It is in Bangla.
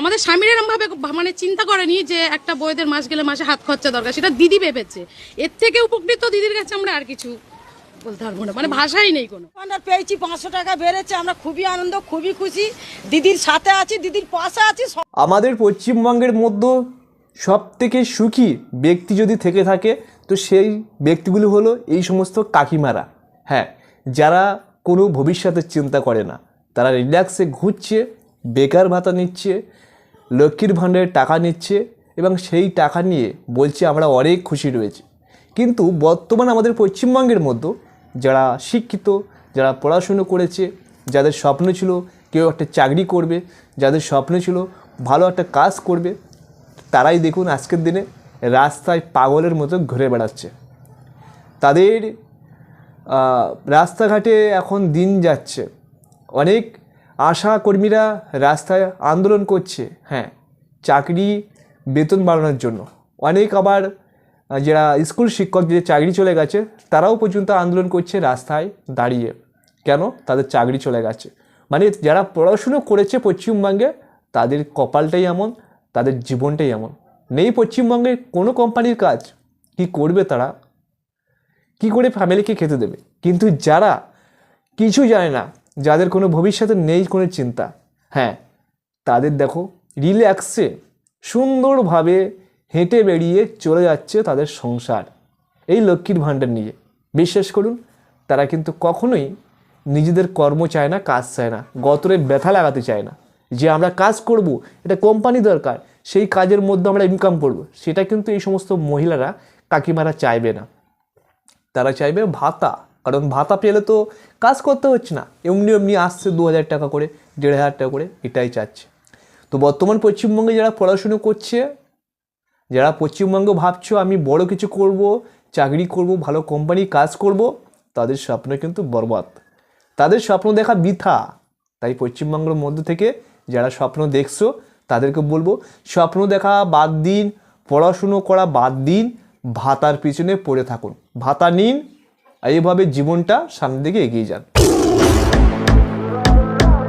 আমাদের স্বামীর এরমভাবে মানে চিন্তা করেনি যে একটা বউদের মাস গেলে মাসে হাত খরচা দরকার, সেটা দিদি ভেবেছে। এর থেকে উপকৃত দিদির কাছে আমরা আর কিছু বলতে পারবো না, মানে ভাষাই নেই কোনো। আমরা পেয়েছি 500 টাকা বেড়েছে, আমরা খুবই আনন্দ, খুবই খুশি, দিদির সাথে আছি, দিদির পাশে আছি। আমাদের পশ্চিমবঙ্গের মধ্যে সব থেকে সুখী ব্যক্তি যদি থেকে থাকে তো সেই ব্যক্তিগুলো হলো এই সমস্ত কাকিমারা। হ্যাঁ, যারা কোনো ভবিষ্যতের চিন্তা করে না, তারা রিল্যাক্সে ঘুরছে, বেকার ভাতা নিচ্ছে, লক্ষ্মীর ভাণ্ডারের টাকা নিচ্ছে এবং সেই টাকা নিয়ে বলছে আমরা অনেক খুশি রয়েছে। কিন্তু বর্তমান আমাদের পশ্চিমবঙ্গের মধ্যে যারা শিক্ষিত, যারা পড়াশুনো করেছে, যাদের স্বপ্ন ছিল কেউ একটা চাকরি করবে, যাদের স্বপ্ন ছিল ভালো একটা কাজ করবে, তারাই দেখুন আজকের দিনে রাস্তায় পাগলের মতো ঘুরে বেড়াচ্ছে। তাদের রাস্তাঘাটে এখন দিন যাচ্ছে, অনেক আশা কর্মীরা রাস্তায় আন্দোলন করছে, হ্যাঁ, চাকরি বেতন বাড়ানোর জন্য। অনেক আবার যারা স্কুল শিক্ষক যে চাকরি চলে গেছে তারাও পর্যন্ত আন্দোলন করছে রাস্তায় দাঁড়িয়ে। কেন? তাদের চাকরি চলে গেছে। মানে যারা পড়াশুনো করেছে পশ্চিমবঙ্গে তাদের কপালটাই এমন, তাদের জীবনটাই এমন। নেই পশ্চিমবঙ্গে কোনো কোম্পানির কাজ, কি করবে তারা? কি করে ফ্যামিলিকে খেতে দেবে? কিন্তু যারা কিছু জানে না, যাদের কোনো ভবিষ্যতে নেই কোনো চিন্তা, হ্যাঁ, তাদের দেখো রিল্যাক্সে সুন্দরভাবে হেঁটে বেরিয়ে চলে যাচ্ছে তাদের সংসার এই লক্ষ্মীর ভাণ্ডার নিয়ে। বিশ্বাস করুন, তারা কিন্তু কখনোই নিজেদের কর্ম চায় না, কাজ চায় না, গতরে ব্যথা লাগাতে চায় না যে আমরা কাজ করব, এটা কোম্পানি দরকার, সেই কাজের মধ্যে আমরা ইনকাম করব, সেটা কিন্তু এই সমস্ত মহিলারা, কাকিমারা চাইবে না। তারা চাইবে ভাতা, কারণ ভাতা পেলে তো কাজ করতে হচ্ছে না, এমনি এমনি আসছে 2000 টাকা করে, 1500 টাকা করে, এটাই চাচ্ছে। তো বর্তমান পশ্চিমবঙ্গে যারা পড়াশুনো করছে, যারা পশ্চিমবঙ্গে ভাবছো আমি বড় কিছু করব, চাকরি করব, ভালো কোম্পানি কাজ করব, তাদের স্বপ্ন কিন্তু বরবাদ, তাদের স্বপ্ন দেখা বৃথা। তাই পশ্চিমবঙ্গের মধ্যে থেকে যারা স্বপ্ন দেখছো তাদেরকে বলবো, স্বপ্ন দেখা বাদ দিন, পড়াশুনো করা বাদ দিন, ভাতার পিছনে পড়ে থাকুন, ভাতা নিন, এইভাবে জীবনটা সামনের দিকে এগিয়ে যান।